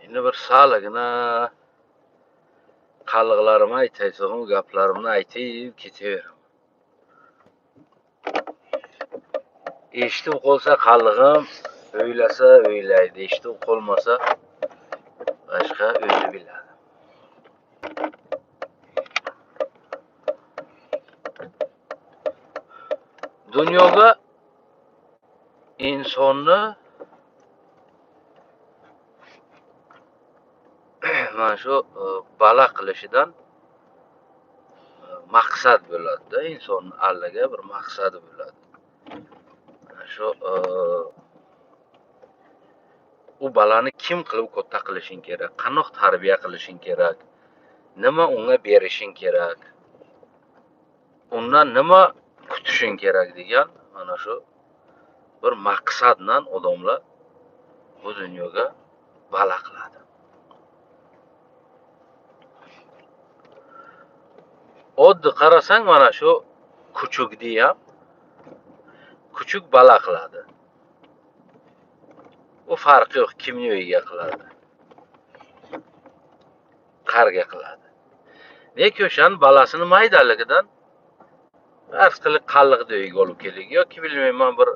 Endi bir salgina qalliqlarimni aytay, so'ng gaplarimni aytib ketaveraman. Eshitib qolsa qallig'im, o'ylasa o'ylaydi, eshitib qolmasa boshqa o'zi biladi. Dunyoga insonni mana shu balo qilishidan maqsad bo'ladi-da, insonni allaga bir maqsadi bo'ladi. Shu u balani kim qilib katta qilishing kerak, qanoq tarbiya qilishing kerak, nima unga berishing kerak, undan nima kutishing kerak degan mana shu bir maqsad bilan odamlar bu dunyoga balo qiladi. Oddiy qarasang mana shu kuchukni ham kuchuk balo qiladi. U farqi yo'q, kimni uyiga qiladi. Qarga qiladi. Lekin o'shaning balasini maydaligidan farz qilib qalliq uyiga olib keldik yoki bilmayman bir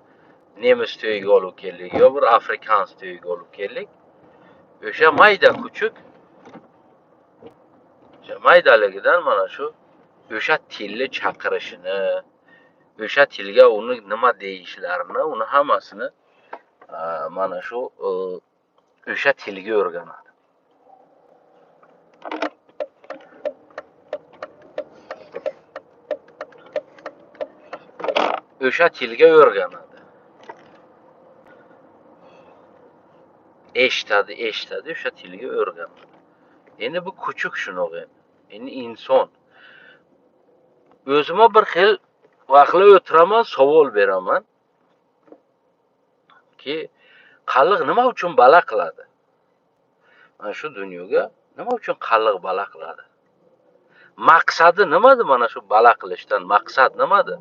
nemis uyiga olib keldik yo bir afrikans uyiga olib keldik. O'sha mayda kuchuk o'sha maydaligidan mana shu o'sha tilni chaqirishini, o'sha tilga uni nima deyishlarini, uni hammasini mana shu o'sha tilga o'rganadi. O'sha tilga o'rganadi. Eshitadi, o'sha tilga o'rganadi. Endi bu kuchuk shunaqa. Endi inson. O'zimga bir xil vaqtlar o'tiraman, savol beraman ki qalliq nima uchun balo qiladi? Mana shu dunyoga nima uchun qalliq balo qiladi? Maqsadi nimadi mana shu balo qilishdan? Maqsad nimadi?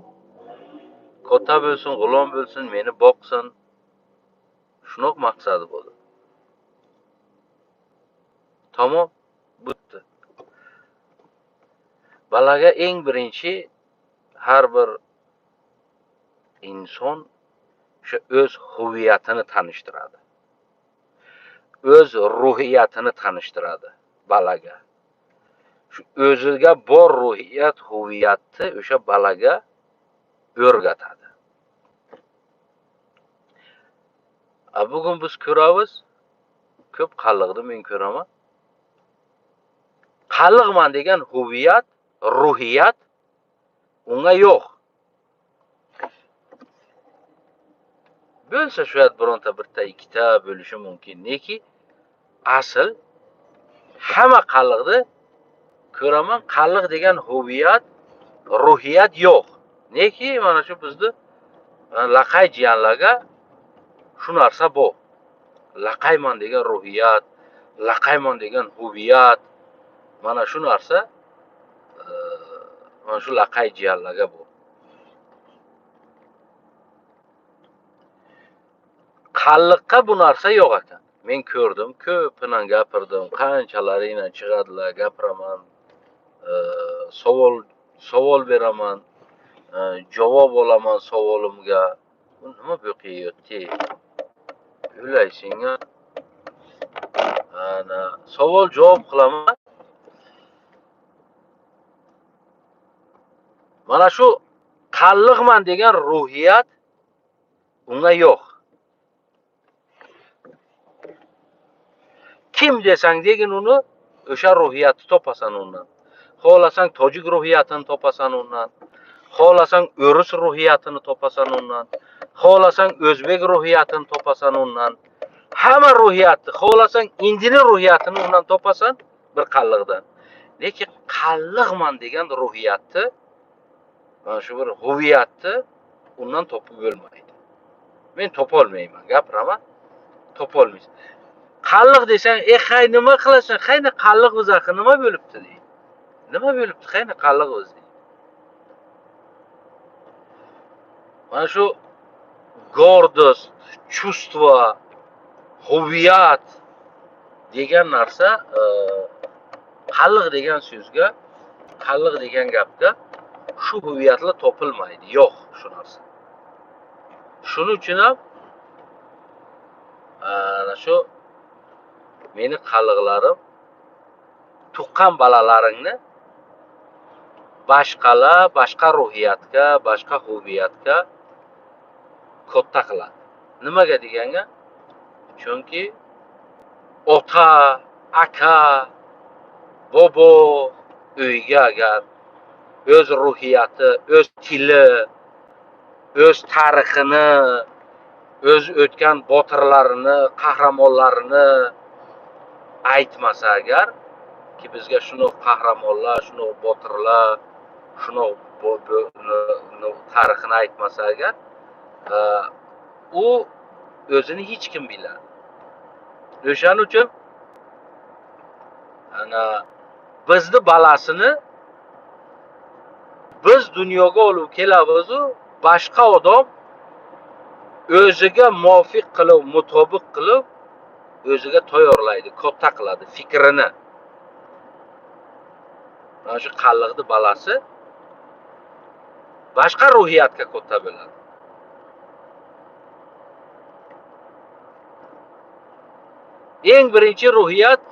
Katta bo'lsin, g'ulom bo'lsin, meni boqsin. Shunoq maqsadi bo'ldi. Tamom, bitti. Balaga eng birinchi har bir inson shu o'z huviyatini tanishtiradi. O'z ruhiyatini tanishtiradi balaga. Shu o'ziga bor ruhiyat, huviyatni o'sha balaga o'rgatadi. Bugun biz ko'ramiz, ko'p qalliqni men ko'raman. Qalliqman degan huviyat, ruhiyat unga yo'q. Bo'lsa shu yerda bironta bitta ikkita bo'lishi mumkin. Neki asl hamma qalliqni ko'raman, qalliq degan huviyat, ruhiyat yo'q. Neki mana shu bizni laqay jiyanlarga shu narsa bor. Laqayman degan ruhiyat, laqayman degan huviyat, mana shu narsa mana shu laqay jiyanlarga bor. Qalliqqa bu narsa yo'q ekan. Men ko'rdim, ko'pinan gapirdim, qanchalaringni chiqadilar, gapiraman, savol beraman, javob olaman savolimga. Bu nima bo'qiyotdi? O'ylaysiz, ana savol javob qilaman. Mana shu qalliqman degan ruhiyat unga yo'q. Kim desang degin uni o'sha ruhiyatni topasan undan. Xohlasang tojik ruhiyatini topasan undan. Xohlasang o'rus ruhiyatini topasan undan. Xohlasang o'zbek ruhiyatini topasan undan. Hamma ruhiyatni, xohlasang indini ruhiyatini undan topasan bir qalliqdan. Lekin qalliqman degan ruhiyatni, mana shu bir huviyatni undan topib bo'lmaydi. Men topolmayman, gapiraman, topolmaysiz. Qalliq desang, hay nima qilasan? Qayna qalliq o'zaqi nima bo'libdi deydi. Nima bo'libdi? Qayna qalliq o'zi deydi. Mana shu гордость, чувство, huviyat degan narsa qalliq degan so'zga, qalliq degan gapga shu huviyatlar topilmaydi. Yo'q shu narsa. Shuning uchun ham ana shu meni qalliqlarim tuqqan balalaringni boshqa ruhiyatga, boshqa huviyatga katta qiladi. Nimaga deganga? Chunki ota, aka, bobo uyga agar o'z ruhiyati, o'z tili, o'z tarixini, o'z o'tgan botirlarini, qahramonlarini aytmasa agar, ki bizga shuni qahramonlar, shuni botirlar, shuni tarixini aytmasa agar, u o'zini hech kim biladi. O'shaning uchun ana bizni balasini biz dunyoga olib kelamiz, boshqa odam o'ziga muvofiq qilib, mutobiq qilib o'ziga tayyorlaydi, katta qiladi fikrini. Mana shu qalliqni balasi boshqa ruhiyatga katta bo'ladi. Eng birinchi ruhiyat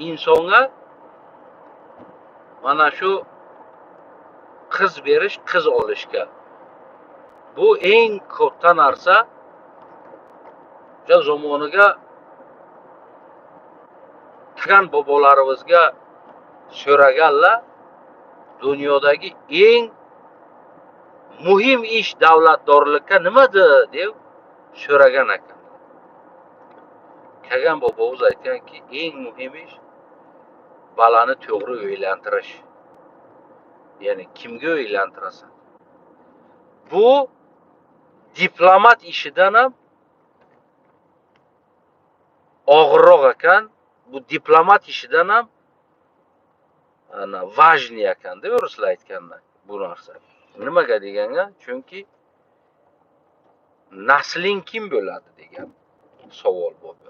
insonga mana shu qiz berish, qiz olishga. Bu eng katta narsa. O'sha zamoniga tgan bobolarimizga so'raganlar, dunyodagi eng muhim ish davlatdorlikka nimadir deb so'ragan ekan. Kelgan bobomiz aytganki, eng muhim ish balani to'g'ri uylantirish. Ya'ni kimga uylantirasan? Bu diplomat ishidan ham og'irroq ekan. Bu diplomat ishidan ham важный ekan deb ruslar aytganlar bu narsa. Nimaga deganga? Chunki nasling kim bo'ladi degan savol bo'ladi.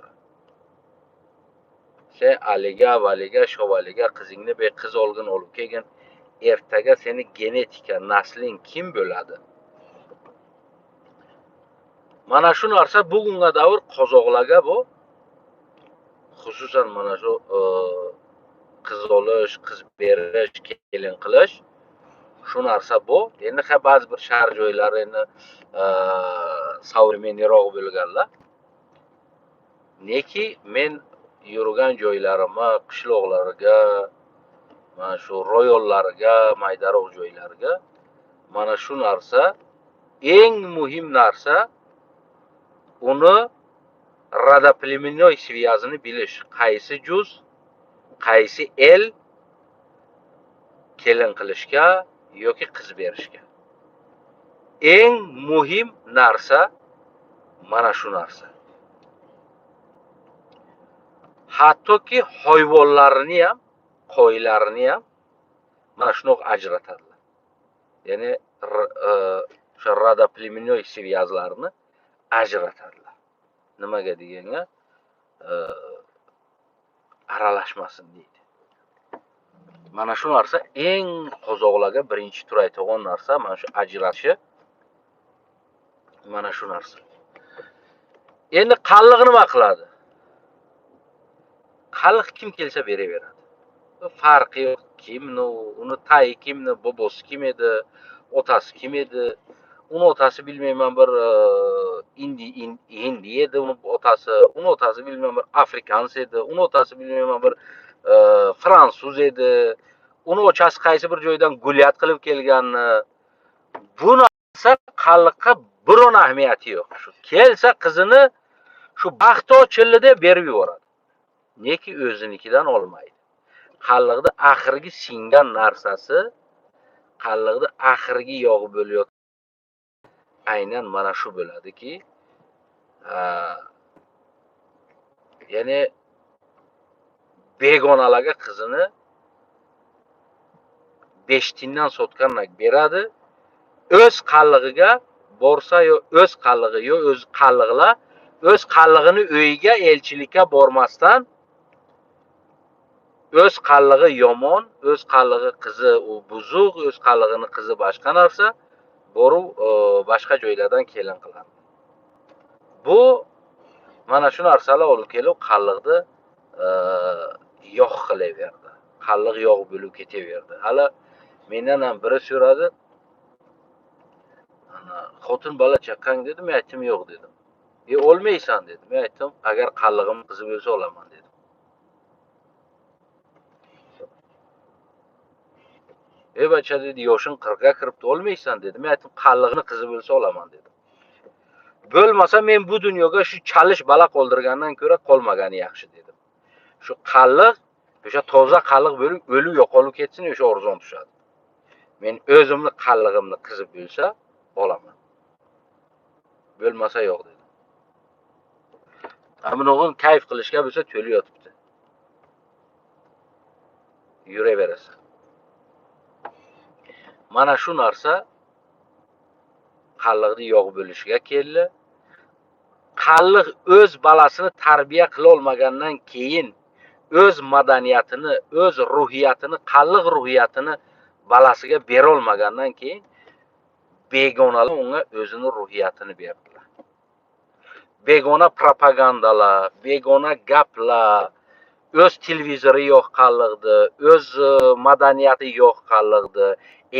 Sen aliga, valiga, shovaliga qizingni qiz olgin olib kelgan, ertaga seni genetika, nasling kim bo'ladi? Mana shu narsa bugunga davr qozoqlarga bu, xususan mana shu qiz olish, qiz berish, kelin qilish, shu narsa bu. Endi ba'zi bir shahar joylari endi savremenroq bo'lganlar. Neki men yurgan joylarimga, qishloqlarga, mana shu rayonlarga, maydaroq joylarga mana shu narsa eng muhim narsa, uni radoplemennoy svязini bilish. Qaysi juz, qaysi el kelin qilishga yoki qiz berishga. Eng muhim narsa mana shu narsa. Hattoki hayvonlarni ham, qo'ylarni ham mana shuni ajratadilar. Ya'ni o'sha radoplemennoy svязlarni ajratadilar. Nimaga deganga, aralashmasin deydi. Mana shu narsa eng qozoqlarga birinchi tur aytgan narsa, mana shu ajratishi. Mana shu narsa. Endi qalliq nima qiladi? Qalliq kim kelsa beraveradi. Farqi yo'q, kimni, uni tayi kimni, bobosi kim edi, otasi kim edi. Uni otasi bilmayman bir hindi edi, uni otasi bilmayman bir afrikans edi, uni otasi bilmayman bir fransuz edi. Uni ochasi qaysi bir joydan gulyat qilib kelganni. Bu narsa qalliqqa biron ahamiyati yo'q. Shu kelsa qizini shu baxto chillida berib yuboradi. Neki o'zinikidan olmaydi. Qalliqda oxirgi singan narsasi, qalliqda oxirgi yog'i bo'lıyor. Aynan mana shu bo'ladiki, ya'ni begonalarga qizini 5 tindan sotgannak beradi. O'z qallig'iga borsa yo o'z qallig'i yo o'z qalliqlar o'z qallig'ini uyiga elchilikka bormasdan Öz qallig'i yomon, öz qallig'i qizi u buzuq, öz qallig'ini qizi boshqa narsa, borib boshqa joylardan kelin qiladi. Bu mana shu narsalar olib kelib qalliqni yog' qilaverdi. Qalliq yog' bo'lib ketaverdi. Hali mendan ham biri so'radi, ana xotin bola chaqqang dedi, men aytdim yo'q dedim. Olmaysan dedi. Men aytdim, agar qallig'im qizi bo'lsa olaman dedim. Bacha dedi, yoshing 40 ga kiribdi, olmaysan dedi. Men aytdim, qallig'ini qizi bo'lsa olaman dedim. Bo'lmasa men bu dunyoga shu chalish bala qoldirgandan ko'ra qolmagani yaxshi dedim. Shu qalliq, o'sha toza qalliq bo'lib o'lib yo'qolib ketsin, o'sha arzon tushadi. Men o'zimni qallig'imni qizi bo'lsa olaman. Bo'lmasa yo'q dedim. Aminog'in kayf qilishga bo'lsa to'li yotibdi. Yuraverasan. Mana shu narsa qalliqni yog' bo'lishiga keldi. Qalliq o'z balasini tarbiya qila olmagandan keyin o'z madaniyatini, o'z ruhiyatini, qalliq ruhiyatini balasiga bera olmagandan keyin begonalar unga o'zini ruhiyatini berdilar. Begona propagandalar, begona gaplar, o'z televizori yo'q qalliqdi, o'z madaniyati yo'q qalliqdi,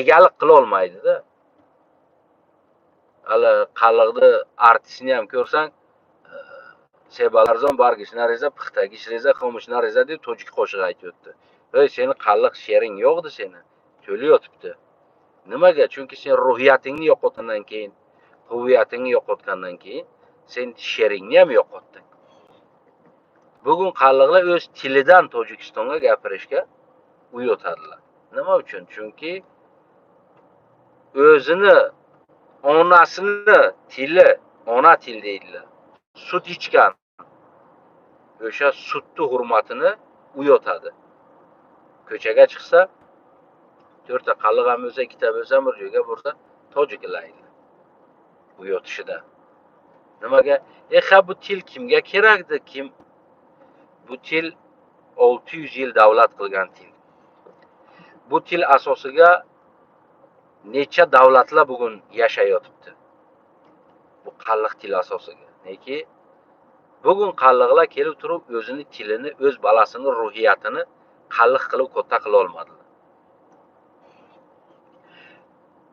egalik qila olmaydi-da. Hali qalliqni artistni ham ko'rsang, Sebalarzon bargishna reza, pixtagish reza, xomushna reza deb tojik qo'shiq aytibdi. Seni qalliq she'ring yo'qdi seni. To'li yotibdi. Nimaga? Chunki sen ruhiyatingni yo'qotgandan keyin, huviyatingni yo'qotgandan keyin sen she'ringni ham yo'qotding. Bugun qalliqlar o'z tilidan Tojikistonga gapirishga uyotadilar. Nima uchun? Chunki o'zini onasini tili, ona til deydilar. Sut ichgan. O'sha sutni hurmatini uyotadi. Ko'chaga chiqsa, 4 ta qalliq ham bo'lsa, 2 ta bo'lsa, bir joyga borsa, tojiklaydi. Uyotishida. Nimaga? Bu til kimga kerakdi? Kim? Bu til 600 yil davlat qilgan til. Bu til asosiga necha davlatlar bugun yashayotibdi. Bu qalliq til asosiga. Neki bugun qalliqlar kelib turib o'zini tilini, o'z balasini ruhiyatini qalliq qilib katta qila olmadilar.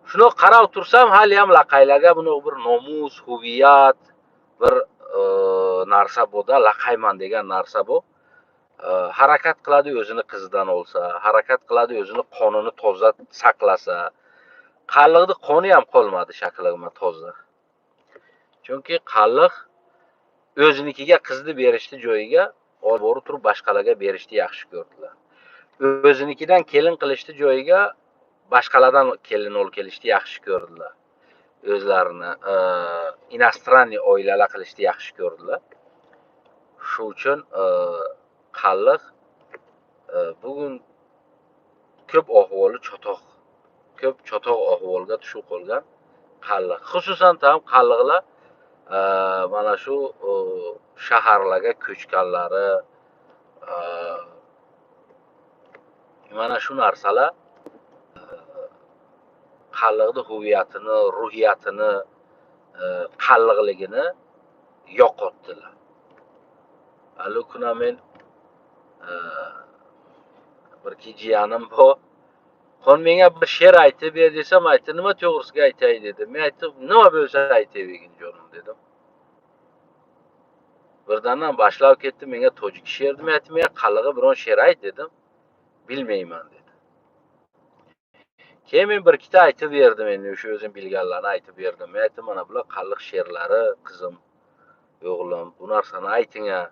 Shuni qarab tursam, hali ham laqaylarga buni bir nomus, huviyat, bir narsa bo'ldi, laqayman degan narsa bu. Harakat qiladi o'zini qizidan olsa, harakat qiladi o'zini qonini toza saqlasa. Qalliqni qoni ham qolmadi shaklig'ima toza. Chunki qalliq o'zinikiga qizni berishdi joyiga olib borib turib boshqalarga berishni yaxshi ko'rdilar. O'zinikidan kelin qilishdi joyiga boshqalardan kelin olib kelishni yaxshi ko'rdilar. O'zlarini inostraniy oilalar qilishni yaxshi ko'rdilar. Shu uchun qalliq bugun ko'p ahvoli chotoq. Ko'p chotoq ahvolga tushib qolgan qalliq. Xususan ham qalliqlar mana shu shaharlarga ko'chganlari, mana shu narsalar qalliqni huviyatini, ruhiyatini, qalliqligini yo'qotdilar. Hali kuna men bir jiyanim bor. Xon menga bir she'r aytib ber desam, aytdi, nima to'g'risiga aytay dedi. Men aytdim, nima bo'lsa aytavering jonim dedim. Birdandan boshlab ketdi, menga tojik she'rni men aytdim, men qallig'i biron she'r ayt dedim. Bilmayman dedi. Keyin men bir ikkita aytib berdim, endi o'sha o'zim bilganlarni aytib berdim. Men aytdim, mana bular qalliq she'rlari, qizim, o'g'lim, bu narsani ayting-a.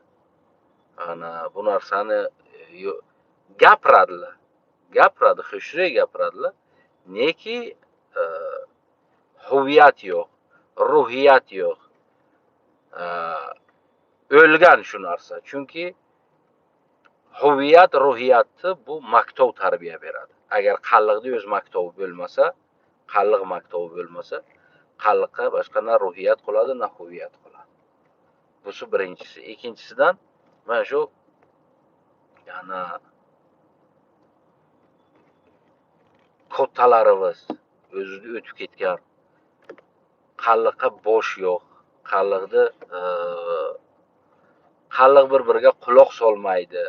Ana bu narsani gapiradilar. Gapiradi, xushro'y gapiradilar. Neki huviyat yo'q, ruhiyat yo'q. O'lgan shu narsa. Chunki huviyat, ruhiyatni bu maktov tarbiya beradi. Agar qalliqda o'z maktovi bo'lmasa, qalliq maktovi bo'lmasa, qalliqqa boshqa na ruhiyat qoladi, na huviyat qoladi. Busi birinchisi. Ikkinchisidan mana shu yana kotalarimiz o'zida o'tib ketgan. Qalliqqa bosh yo'q. Qalliqni qalliq bir-biriga quloq solmaydi.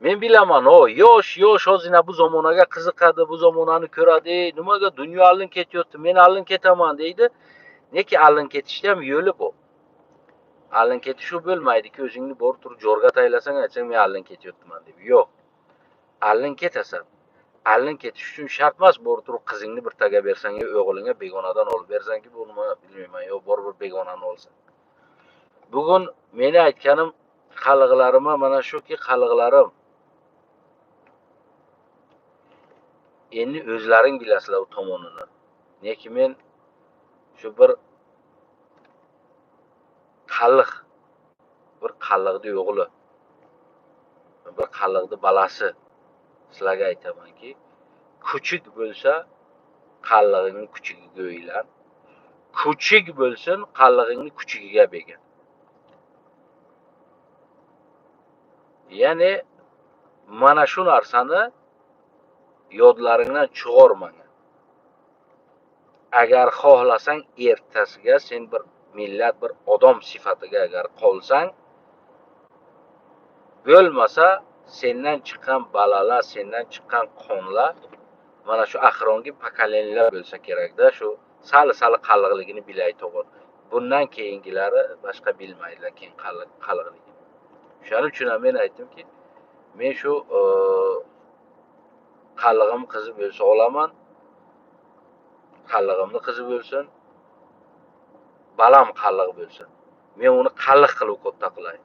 Men bilaman, o yosh ozgina bu zamonaga qiziqadi, bu zamonani ko'radi. Nimaga dunyo allin ketyapti, men allin ketaman deydi. Neki allin ketishda ham yo'li bu. Allin ketish u bo'lmaydiki, o'zingni borib turib jo'rga taylasang, aytsang men allin ketyapman deb. Yo'q. Allin ketasan. Allin ketish uchun shart emas borib turib qizingni bir taga bersang yo o'g'lingga begonadan olib bersangki, bu nima bilmayman, yo borib bir begonani olsan. Bugun meni aytganim qalliqlarim mana shuki, qalliqlarim endi o'zlaring bilasizlar u tomonini. Neki men shu bir qalliqni o'g'li, bir qalliqni balasi sizlarga aytamanki, kuchuk bo'lsa qallig'ingni kuchugiga o'ylan. Kuchuk bo'lsin, qallig'ingni kuchugiga begin. Ya'ni mana shu narsani yodlaringdan chiqarmang. Agar xohlasang ertasiga sen bir millat, bir odam sifatiga agar qolsang, bo'lmasa sendan chiqqan balalar, sendan chiqqan qonlar mana shu axrongi pokoleniyalar bo'lsa kerakda, shu sal qalliqligini bilay to'g'ri. Bundan keyingilari boshqa bilmaydilar keyin qalliqligini. Shuning uchun ham men aytdimki, men shu qallig'im qizi bo'lsa olaman, qallig'imni qizi bo'lsin, balam qalliq bo'lsin. Men uni qalliq qilib katta qilay.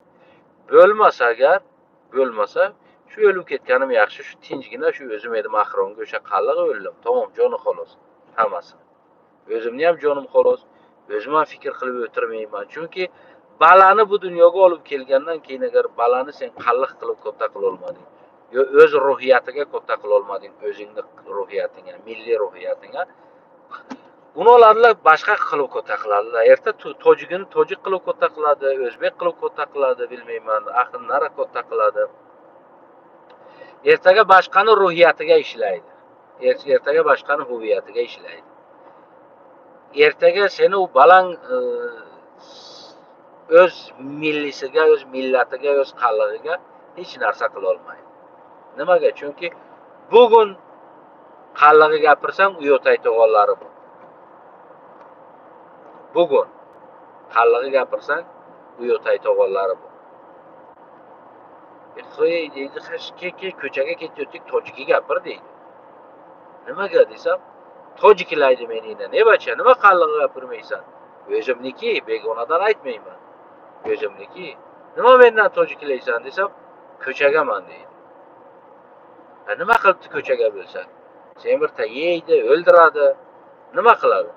Bo'lmasa shu o'lib ketganim yaxshi, shu tinchgina shu o'zim edim axronga o'sha qalliq o'ldim. Tamom, joni xolos. Hammasi. O'zimni ham jonim xolos. O'zim ham fikr qilib o'tirmayman. Chunki balani bu dunyoga olib kelgandan keyin agar balani sen qalliq qilib katta qila olmading, yo o'z ruhiyatiga katta qila olmading, o'zingni ruhiyatingga, milliy ruhiyatingga, ularlar boshqa qilib katta qiladilar. Erta tojikini tojik qilib katta qiladi, o'zbek qilib katta qiladi, bilmayman, axir nara katta qiladi. Ertaga boshqani ruhiyatiga ishlaydi. Ertaga boshqani huviyatiga ishlaydi. Ertaga seni u balang o'z millisiga, o'z millatiga, o'z qallig'iga hech narsa qila olmaydi. Nimaga? Chunki bugun qallig'i gapirsang, u yo'tay to'g'onlari bu. Bugun qallig'i gapirsang, u yo'tay to'g'onlari bu. Qo'y deydi, ko'chaga ketayotdik, tojiki gapir deydi. Nimaga desam, tojiklaydi meningdan. Ne bacha, nima qallig'i gapirmaysan? O'zimniki, begonadan aytmayman. O'zimniki. Nima mendan tojiklaysan desam, ko'chagaman deydi. Nima qilibdi ko'chaga bo'lsa? Sen bir yeydi, o'ldiradi. Nima qiladi?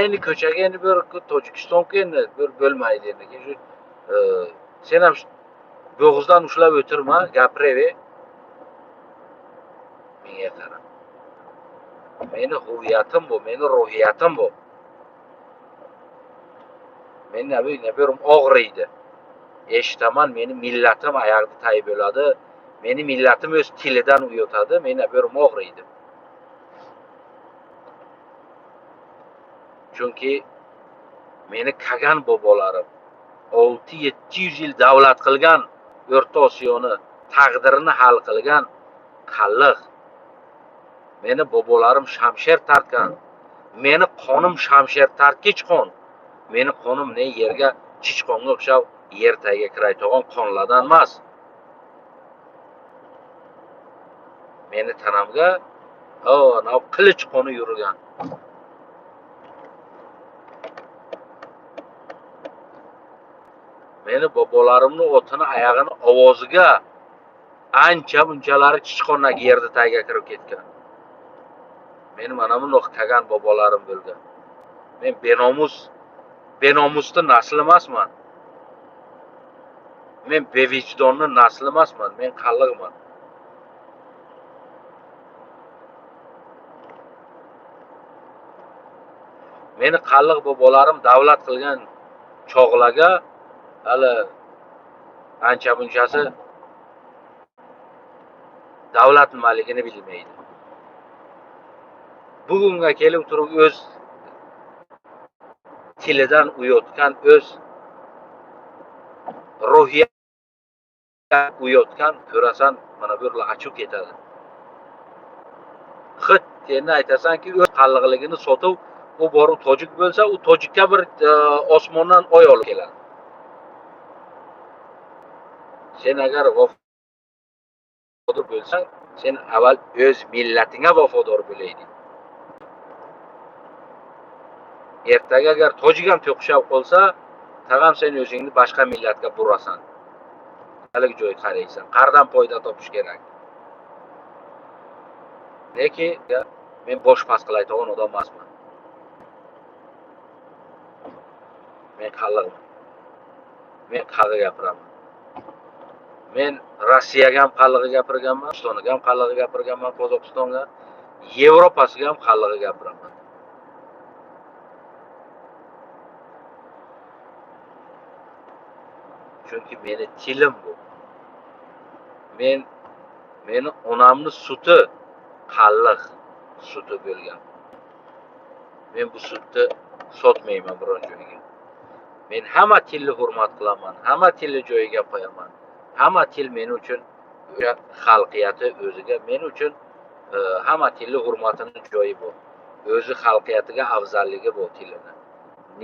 Endi ko'chaga endi bir Tojikistonga endi bir bo'lmaydi endi. Shu sen ham bo'g'izdan ushlab o'tirma, gapiraver. Menga qara. Meni huviyatim bu, meni ruhiyatim bu. Men nabirim og'riydi. Eshitaman, meni millatim oyoqda tayib bo'ladi. Meni millatim o'z tilidan uyotadi, men nabirim og'riydi. Chunki meni kagan bobolarim 600-700 yil davlat qilgan, O'rta Osiyoni taqdirini hal qilgan qalliq. Meni bobolarim shamsher tartgan. Meni qonim shamsher tartgich qon. Meni qonim ne yerga chichqonga o'xshab yer tagiga kiraydigan qonlardan emas. Meni tanamga qilich qoni yurgan. Meni bobolarimning o'tini oyog'ini ovoziga ancha bunchalari chichqonlar yerda tagiga kirib ketgan. Men mana bundoq kagan bobolarim bo'lgan. Men benomusni nasl emasman. Men bevijdonni nasl emasman. Men qalliqman. Meni qalliq bobolarim davlat qilgan chog'larga hali ancha bunchasi davlat nimaligini bilmaydi. Bugunga kelib turib o'z tilidan uyotgan, o'z ruhiyat uyotgan ko'rasan, mana bu yerlar achib ketadi. Xit endi aytasanki, o'z qalliqligini sotib, u borib tojik bo'lsa, u tojikka bir osmondan oy olib keladi. Sen agar vafodor bo'lsang, sen avval o'z millatingga vafodor bo'layding. Ertaga agar tojik ham to'qishab qolsa, tag'am sen o'zingni boshqa millatga burasan. Halik joy qaraysan, qardan foyda topish kerak. Lekin men bosh pas qilayotgan odam emasman. Men qalliqman. Men qalliq gapiraman. Men Rossiyaga ham qalliq gapirganman, O'zbekistonga ham qalliq gapirganman, Qozog'istonga, Yevropasiga ham qalliq gapiraman. Chunki meni tilim bu. Meni onamni suti qalliq suti bo'lgan. Men bu sutni sotmayman biron joyga. Men hamma tilni hurmat qilaman, hamma tilni joyiga qo'yaman. Hamma til men uchun xalqiyati o'ziga, men uchun hamma tilni hurmatini joyi bor. O'zi xalqiyatiga afzalligi bor tilini.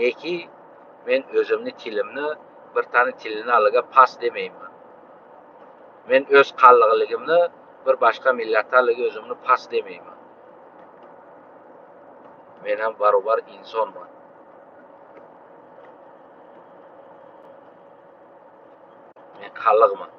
Neki men o'zimni tilimni bir tane tilini aliga pas demayman. Men o'z qalliqligimni bir boshqa millatlarga o'zimni pas demayman. Men ham barobar insonman. Men qalliqman.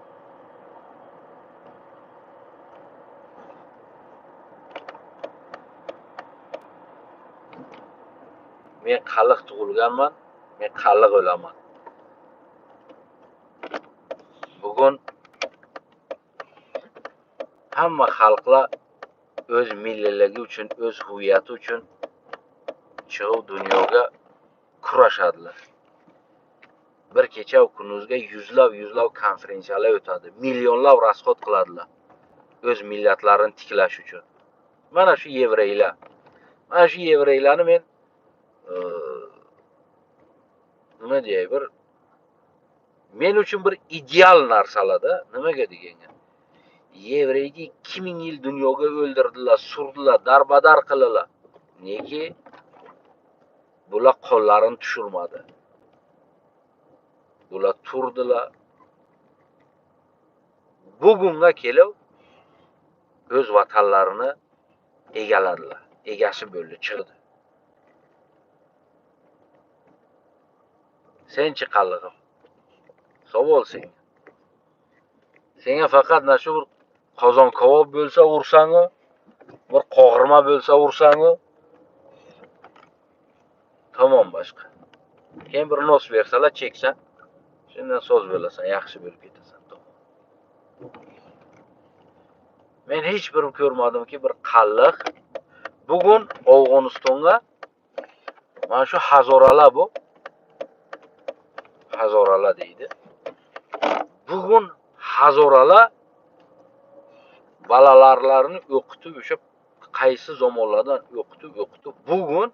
Men qalliq tug'ilganman, men qalliq o'laman. Bugun hamma xalqlar o'z milliligi uchun, o'z huviyati uchun chiqib dunyoga kurashadilar. Bir kecha kunduzga yuzlab konferensiyalar o'tadi. Millionlab rasxod qiladilar o'z millatlarini tiklash uchun. Mana shu yevreylar. Mana shu yevreylarni men nima deyay, men uchun bir ideal narsalarda, nimaga deganga? Yevreyni 2000 yil dunyoga o'ldirdilar, surdilar, darbadar qildilar. Neki bular qo'llarini tushirmadi. Bular turdilar. Bugunga kelib o'z vatanlarini egalladilar. Egasi bo'ldi, chiqdi. Senchi qallig'im. Savol senga. Senga faqat mana shu qozon kabob bo'lsa ursangi, bir qog'irma bo'lsa ursangi, tamom boshqa. Keyin bir nos bersalar cheksan, shundan so'z bo'lasan, yaxshi bo'lib ketasan. Men hech birim ko'rmadimki, bir qalliq bugun Afg'onistonga mana shu hazoralar bu. Hazoralar deydi. Bugun hazoralar balalarlarini o'qitib, o'sha qaysi zamonlardan o'qitib bugun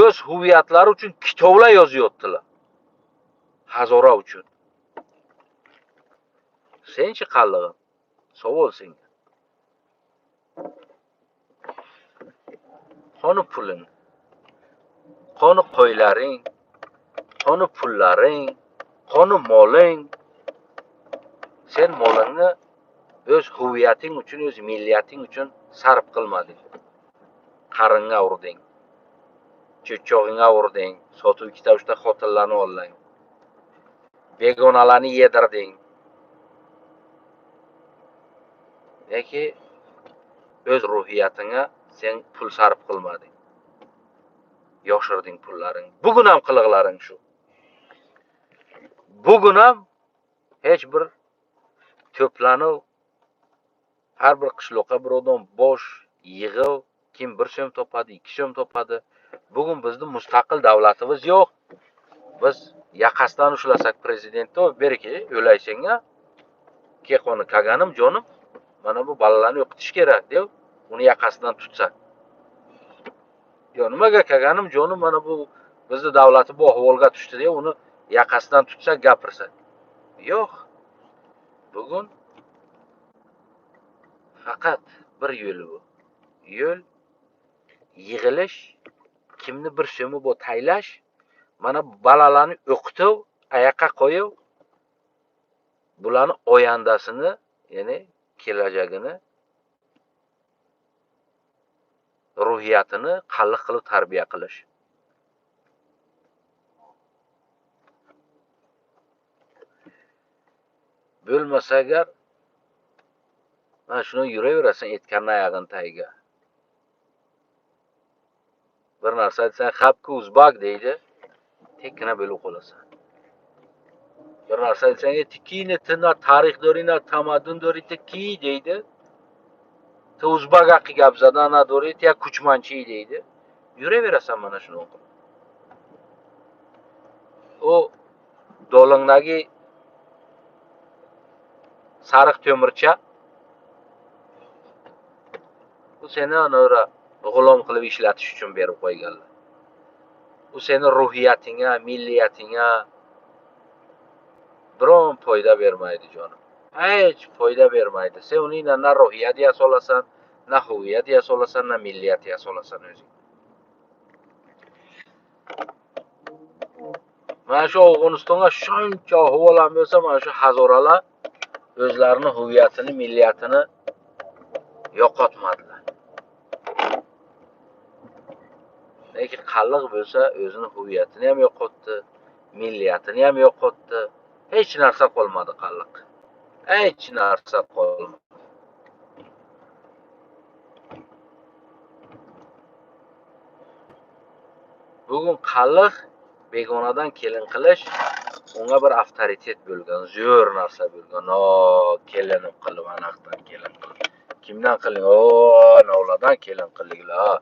o'z huviyatlari uchun kitoblar yozyaptilar. Hazora uchun. Senchi qallig'im? Savol senga. Qoni puling, qoni qo'ylaring, qoni pullaring, qoni moling. Sen molingni o'z huviyating uchun, o'z millating uchun sarf qilmading. Qaringa urding, cho'chog'ingga urding, sotib ikkita uchta xotinlarni olding. Begonalarni yedirding. Yoki o'z ruhiyatingga sen pul sarf qilmading. Yoshirding pullaring. Bugun ham qiliqlaring shu. Bugun ham hech bir to'planib, har bir qishloqqa bir odam bosh yig'ib, kim 1 so'm topadi, 2 so'm topadi. Bugun bizning mustaqil davlatimiz yo'q. Biz yaqasdan ushlasak prezidentni berki, o'laysanga Kekoni kaganim jonim, mana bu balalarni o'qitish kerak deb uni yoqasidan tutsa. Yo nimaga kaganim jonim, mana bu bizni davlatni bu ahvolga tushdi deb uni yoqasidan tutsa, gapirsa. Yo'q. Bugun faqat bir yo'li bu. Yo'l yig'ilish, kimni bir so'mi bu taylash, mana balalarni o'qitib, oyoqqa qo'yib, bularni oyandasini, ya'ni kelajagini, ruhiyatini qalliq qilib tarbiya qilish. Bo'lmasa agar mana shuni yuraverasan aytganning oyog'ini tagiga. Bir narsa aytsang, "Xapki uzbak" deydi, tekkina bo'lib qolasan. Bir narsa aytsang, "Tikini tina tarix dorina, tamaddun dorita ki" deydi. Te uzbak haqi gap zadana dorita ya kuchmanchi deydi. Yuraverasan mana shuni o'qib. O do'lingdagi sariq temircha bu seni o'ra g'ulom qilib ishlatish uchun berib qo'yganlar. Bu seni ruhiyatingga, milliyatingga biron foyda bermaydi jonim. Hech foyda bermaydi. Sen uningdan na ruhiyat yasolasan, na huviyat yasolasan, na milliyat yasolasan o'zing. Mana shu Afg'onistonga shuncha havolan bo'lsa, mana shu hazoralar o'zlarini huviyatini, milliyatini yo'qotmadilar. Lekin qalliq bo'lsa, o'zini huviyatini ham yo'qotdi, milliyatini ham yo'qotdi. Hech narsa qolmadi qalliq. Hech narsa qolmadi. Bugun qalliq begonadan kelin qilish unga bir avtoritet bo'lgan, zo'r narsa bo'lgan. O, kelinim qilib, anaqdan kelin qilib. Kimdan qiling? O, novladan kelin qilinglar.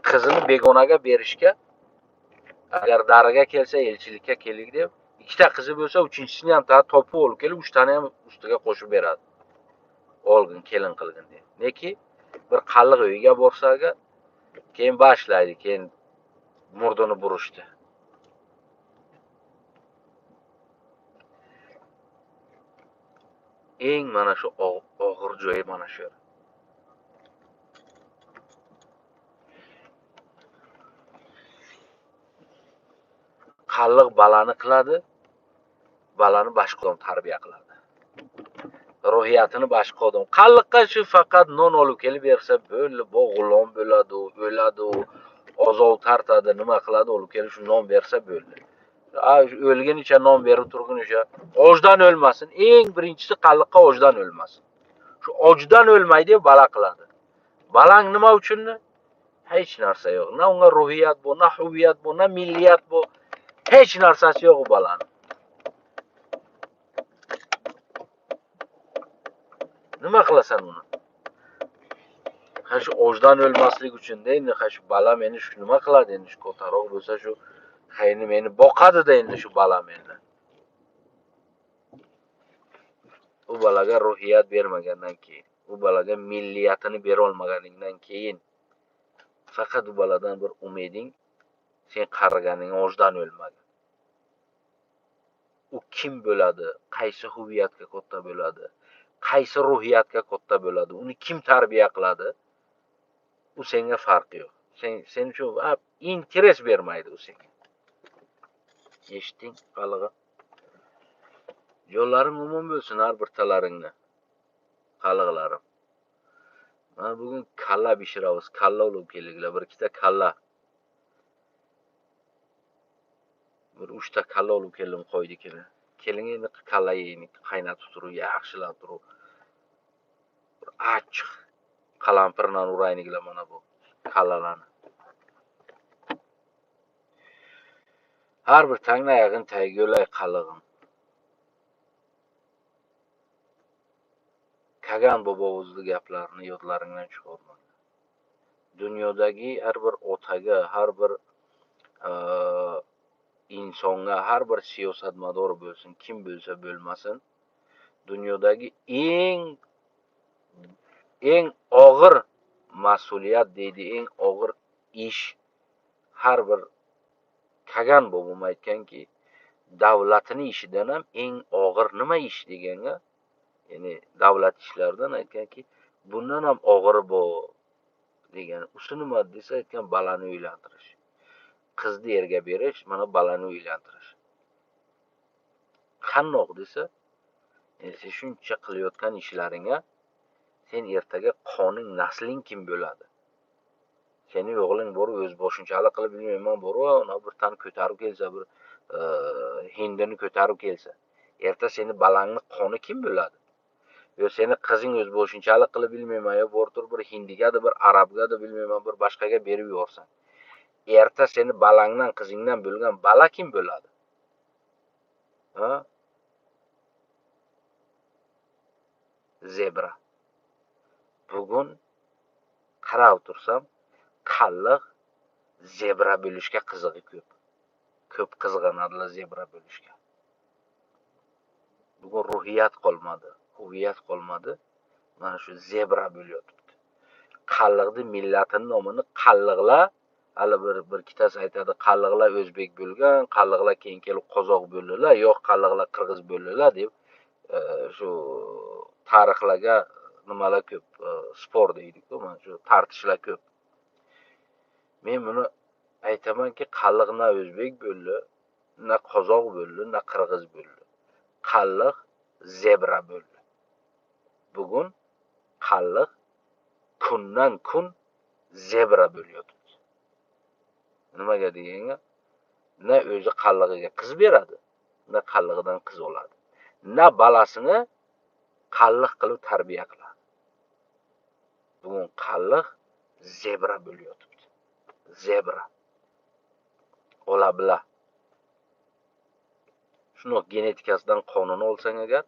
Qizini begonaga berishga, agar daraga kelsa, elchilikka keling deb, ikkita qizi bo'lsa, uchinchisini ham topib olib kelib, uchtani ham ustiga qo'shib beradi. Olgin, kelin qilgin deb. Neki bir qalliq uyiga borsaga, keyin boshlaydi, keyin murdini burishdi. Eng mana shu og'ir joyi mana shu. Qalliq balani qiladi, balani boshqa odam tarbiya qiladi. Ruhiyatini boshqa odam. Qalliqqa shu faqat non olib kelib bersa, bo'ldi, bu g'ulom bo'ladi, o'ladi, ozov tartadi, nima qiladi, olib kelib shu non bersa bo'ldi. O'lgunicha non berib turgunicha ochdan o'lmasin. Eng birinchisi qalliqqa ochdan o'lmasin. Shu ochdan o'lmaydi deb bala qiladi. Balang nima uchun? Hech narsa yo'q. Na unga ruhiyat bu, na huviyat bu, na milliyat bu. Hech narsasi yo'q u balani. Nima qilasan uni? Ha shu ochdan o'lmaslik uchun da endi shu bala meni shu nima qiladi endi shu ko'taroq bo'lsa shu qayni meni boqadi-da endi shu bala meni. U balaga ruhiyat bermagandan keyin, u balaga milliyatini bera olmaganingdan keyin faqat u baladan bir umiding sen qariganing ochdan o'lmagan. U kim bo'ladi? Qaysi huviyatga katta bo'ladi? Qaysi ruhiyatga katta bo'ladi? Uni kim tarbiya qiladi? U senga farqi yo'q. Sen uchun interes bermaydi u senga. Eshitding, qalig'i? Yo'llaring umum bo'lsin har birtalaringni. Qaliqlarim. Mana bugun kalla pishiramiz. Kalla olib kelinglar. Bir ikkita kalla. Bir 3 ta kalla olib keldim qo'ydikini. Keling endi kalla yeylik, qaynatib turib, yaxshilab turib. Achchiq qalampirdan urayliklar mana bu kallalarni. Har bir tangni oyog'ini tagiga yo'lay qalig'im. Kagan bobo o'zli gaplarni yodlaringdan chiqarma. Dunyodagi har bir otaga, har bir insonga, har bir siyosatmador bo'lsin, kim bo'lsa bo'lmasin, dunyodagi eng og'ir mas'uliyat deydi, eng og'ir ish. Har bir Kagan bobom aytganki, davlatini ishidan ham eng og'ir nima ish deganga, ya'ni davlat ishlaridan aytganki, bundan ham og'iri bor degan. Usi nima desa aytgan, balani uylantirish. Qizni erga berish, mana balani uylantirish. Qandoq desa, sen shuncha qilayotgan ishlaringga sen ertaga qoning, nasling kim bo'ladi? Sening o'g'ling bor, o'z boshunchalik qilib bilmayman bor, ona bir tan ko'tarib kelsa, bir hindini ko'tarib kelsa, erta seni balangni qoni kim bo'ladi? Yo seni qizing o'z boshunchalik qilib bilmayman, yo bortur bir hindigada, bir arabgada bilmayman, bir boshqaga berib yuborsan. Erta seni balangdan, qizingdan bo'lgan bala kim bo'ladi? Ha? Zebra. Bugun qarab o'tirsam, qalliq zebra bo'lishga qizig'i ko'p. Ko'p qizg'anadilar zebra bo'lishga. Bugun ruhiyat qolmadi, huviyat qolmadi. Mana shu zebra bo'lyapti. Qalliqni millatini nomini qalliqlar, hali bir ikkitasi aytadi, qalliqlar o'zbek bo'lgan, qalliqlar keyin kelib qozoq bo'ldilar, yo'q qalliqlar qirg'iz bo'ldilar deb shu tarixlarga nimalar ko'p, spor deydi-ku, mana shu tartishlar ko'p. Men buni aytamanki, qalliq na o'zbek bo'ldi, na qozoq bo'ldi, na qirg'iz bo'ldi. Qalliq zebra bo'ldi. Bugun qalliq kundan kun zebra bo'lyapti. Nimaga deganga, na o'zi qallig'iga qiz beradi, na qallig'idan qiz oladi. Na balasini qalliq qilib tarbiya qiladi. Bugun qalliq zebra bo'lyapti. Zebra. Olabila. Shuni genetikasidan qonuni olsang agar,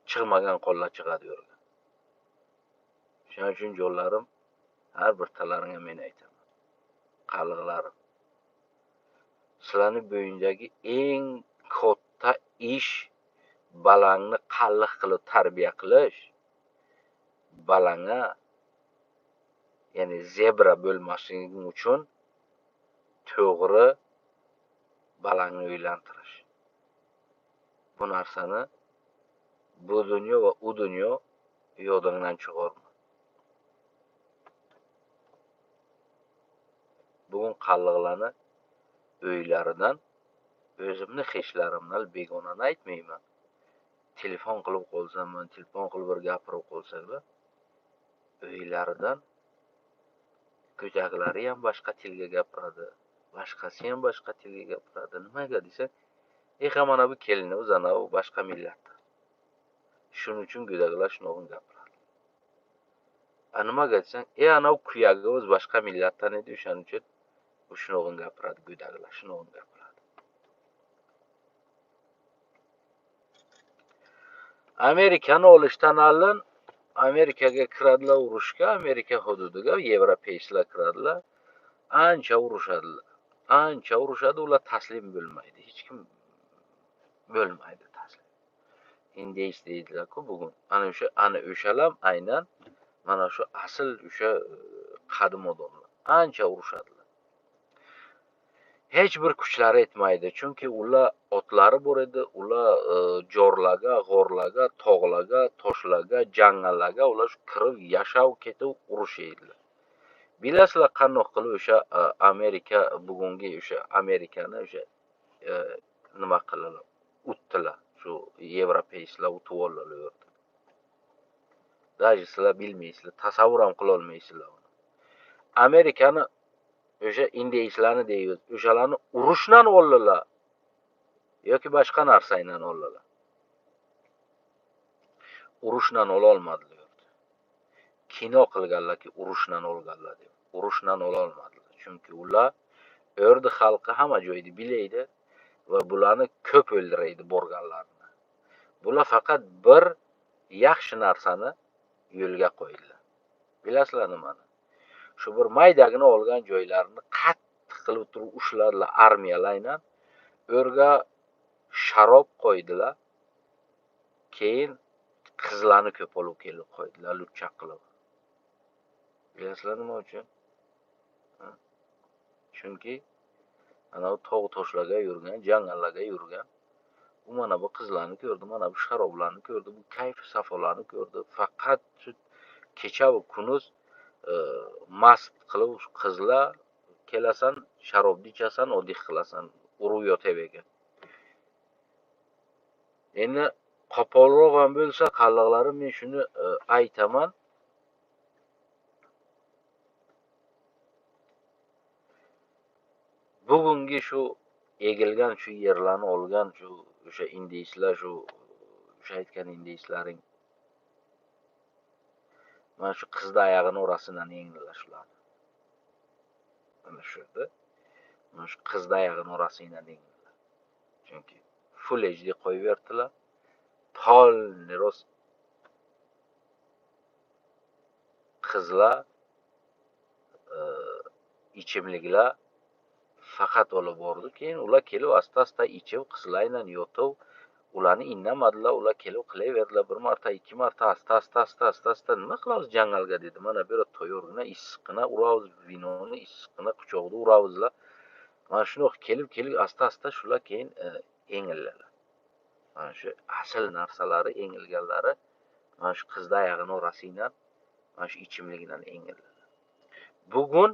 chiqmagan qonlar chiqadi yo'lga. Shuning uchun yo'llarim, har bir talaringga men aytaman. Qalliqlarim. Sizlarni bo'yindagi eng katta ish balangni qalliq qilib tarbiya qilish. Balanga, ya'ni zebra bo'lmasligi uchun to'g'ri balangni uylantirish. Bu narsani bu dunyo va u dunyo yodingdan chiqarma. Bugun qalliqlarni uylaridan, o'zimni hechlarimdan begonani aytmayman. Telefon qilib qolsam, telefon qilib bir gapirib qolsanglar, uylaridan ko'chaklari ham boshqa tilga gapiradi, boshqasi ham boshqa tilga gapiradi. Nimaga desa, mana bu kelini o'zana boshqa millatda. Shuning uchun go'daklar shunaqa gapiradi. Nimaga desang, ana kuyagi o'z boshqa millatdan edi, o'shaning uchun shunaqa gapiradi, go'daklar shunaqa gapiradi. Amerikani olishdan oldin Amerikaga kiradilar urushga, Amerika hududiga yevropeylar kiradilar. Ancha urushadilar. Ancha urushadi, ular taslim bo'lmaydi. Hech kim bo'lmaydi taslim. Indeys deydilar-ku bugun. Ana o'shalar aynan mana shu asl o'sha qadim odamlar. Ancha urushadilar. Hech bir kuchlari yetmaydi, chunki ular otlari bor edi, ular jorlarga, g'orlarga, tog'larga, toshlarga, jang'allarga ular kirib, yashab ketib urushaydilar. Bilasizlar qandoq qilib o'sha Amerika bugungi o'sha Amerikani o'sha nima qildilar? Utdilar. Shu yevropeylar utib oldilar. Даже sizlar bilmaysizlar, tasavvur ham qila olmaysizlar. Amerikani o'sha indeyslarni deymiz, o'shalarni urushdan oldilar yoki boshqa narsadan oldilar. Urushdan ola olmadilar. Kino qilganlarki urushdan olganlar deb. Urushdan ola olmadilar. Chunki ular o'rdi xalqi hamma joyda bilaydi va bularni ko'p o'ldiraydi borganlarni. Bular faqat bir yaxshi narsani yo'lga qo'ydilar. Bilasizlar nimani? Shu bir maydagina olgan joylarini qattiq qilib turib ushladilar armiyalardan. O'rga sharob qo'ydilar. keyin qizlarni ko'p olib kelib qo'ydilar, luchak qilib. Bilasizlar nima uchun? Chunki ana u tog' toshlarga yurgan, jang'allarga yurgan, u mana bu qizlarni ko'rdi, mana bu sharoblarni ko'rdi, bu kayf safolarni ko'rdi. Faqat shu kecha va kunduz mast qilib qizlar kelasan, sharobni ichasan, oddiy qilasan, urib yotavergan. Endi qo'polroq ham bo'lsa, qalliqlarim, men shuni aytaman. Bugungi shu egilgan shu yerlarni olgan shu o'sha indeyslar, o'sha aytgan indeyslaring mana shu qizni oyog'ini orasidan yengdilar shularni. Mana shu yerda mana shu qizni oyog'ini orasidan yengdilar. Chunki full HD qo'yib tolni rost qizlar ichimliklar faqat olib bordi. Keyin ular kelib asta ichib, qizlardan yotib, ularni innamadilar, ular kelib qilaverdilar. Bir marta, ikki marta asta nima qilamiz jangalga dedi. Mana bu yerda to'yorgina issiqqina uramiz, vinoni issiqqina quchoqda uramizlar. Mana shuni kelib asta shular keyin engildilar. Mana shu asl narsalari engilganlari mana shu qizlar oyog'ini orasidan mana shu ichimlikdan engildilar. Bugun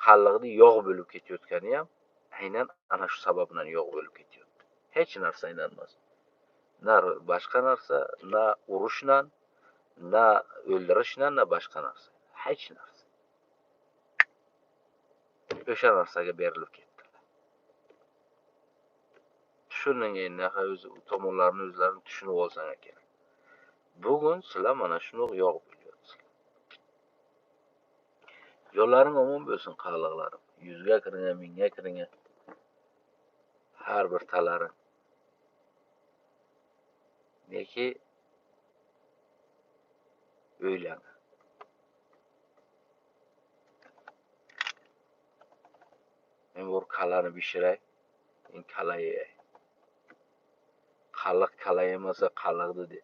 qalliqni yog' bo'lib ketayotgani ham aynan ana shu sababdan yog' bo'lib ketyapti. Hech narsadan emas. Na boshqa narsa, na urushdan, na o'ldirishdan, na boshqa narsa. Hech narsa. O'sha narsaga berilib ketdilar. Shuning endi o'zi tomonlarni o'zlarini tushunib olsang kerak. Bugun sizlar mana shuni yog' bo'lyapsizlar. Yo'llaring omon bo'lsin qalliqlarim. 100 ga kiring, 1000 ga kiring. Har bir talaring. Neki o'ylang. Men bu kalani pishiray, men kalay yey. Qalliq kalay emasa qalliq dedi.